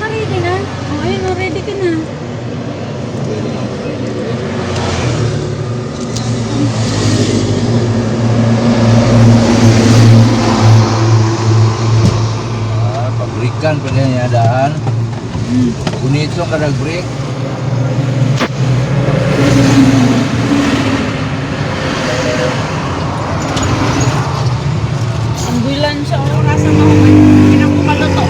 Ready na? Oh, ayun, oh, ready ka na. Pabrikan pa niya daan. Bunito ka nag-break. Ambulansya oras ang mga pinakupaloto.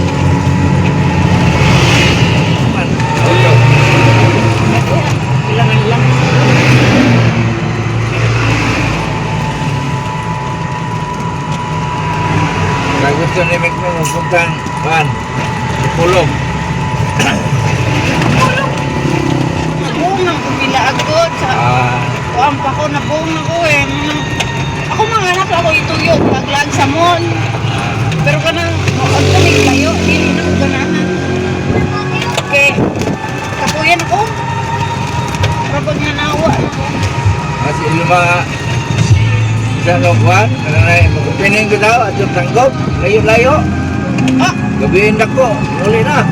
Kailangan lang. Kaya gusto ni Mick mo magpuntang Pulong. Nabuong ang kumila agod sa kuwan pa ko, nabuong ako eh. Ako mga anak ako ituyo, paglag sa mall. Pero kanang magtulig tayo, hindi na ko ganahan. Okay, kapuyan ako. Rabag nga nawa ako. Kasi luma isang lokwan, kananay magpining ko daw at yung tanggop, layo-layo. Gabihin na ko, muli na.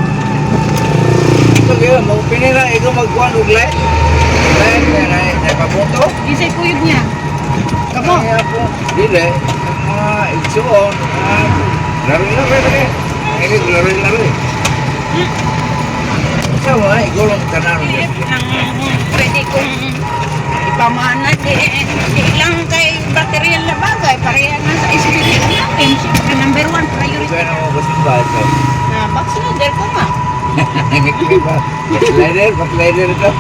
Ito kayo, magpining na, ikaw magkuhan uglay. Uglay, kaya na papunto. Isay kuyog niya. Kamu? Kaya po, dili, mga igsuon, laro-laro eh. Ngayon, laro-laro eh. Sama, igulong tanan. Pwede kong ipamana din. Hindi lang kay material na bagay. Pareha na sa espiritu natin. Siyempre, number one priority. Kaya na mo basing ba ito? Na backslider ko nga. Backslider ito.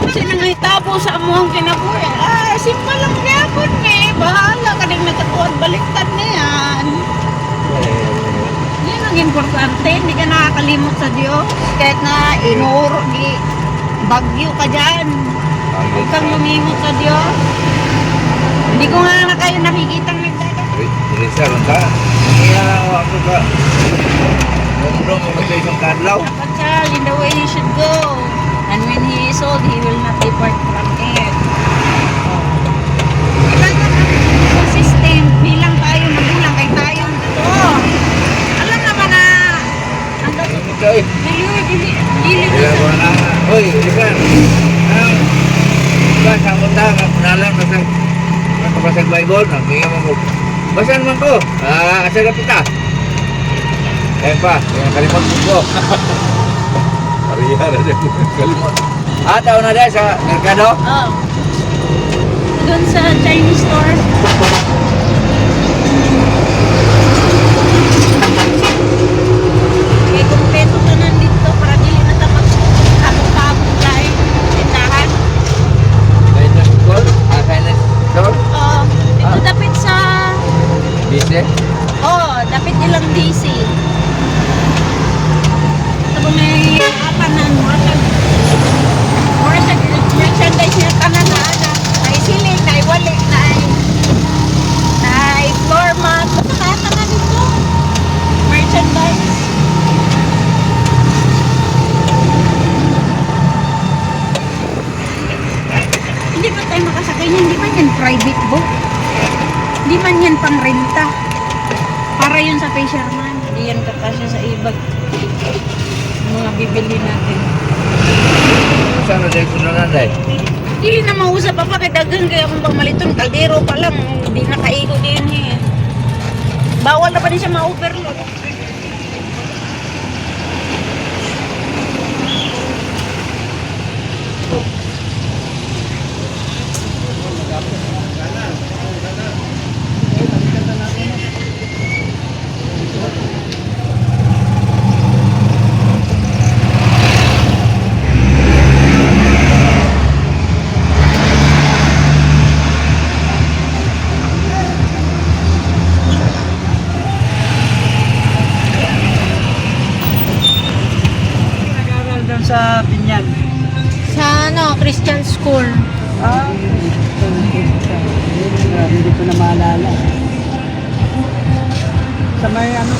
Kasi nangitabo sa amuhang kinabuhi. Simple lang yapon eh. Bahala ka din nagkatuan baliktad na yan. Yan ang importante. Hindi ka nakakalimot sa Diyos. Kahit na inuro, di bagyo ka dyan. Huwag kang lumimot sa Diyos. Hindi ko nga na kayo nakikitang nagdadaan. Risa, ka? Kaya ako ka. Nung mo sa isang kadlaw. Dapat siya in the way he should go. And when he is old, he will not depart from it. Kailangan natin consistent bilang tayo magulang kay tayo ang totoo. Alam naman na ang totoo. Ito eh. Dili Kaya ko na. Hoy, Risa. Diba, sa punta, kapunalan, basag Bible, nagminga mo. Basan man ko. Asa na kita. Kaya pa, kaya kalimot ko. Ariya na dyan. Kalimot. Tao na dyan sa merkado? Oh. Doon sa Chinese store. Kaya kumpleto ka nandito para dili na tapos kabog-kabog dahil tindahan. Kindness call? Kindness store? Oh, ito dapit sa... Business? Oh, dapit ilang DC. Ito ba may kapanan mo? Mura sa merchandise niya tanan na ana. Ay siling, ay wali, ay floor mat. Basta kaya na dito. Merchandise. Hindi ba tayo makasakay niyan? Hindi man yan private boat. Hindi man yan pang renta. Para yun sa fisherman. Hindi yan kakasya sa ibag. Mga bibili natin. Saan na dahil kunanan dahil? Dili na mausap pa kay dagang kaya kung pamaliton kaldero pa lang hindi nakaigo din eh. Bawal na pa din siya ma-overload. sa Binyan? Sa ano, Christian school. Ah, hindi ko na maalala. Sa may ano,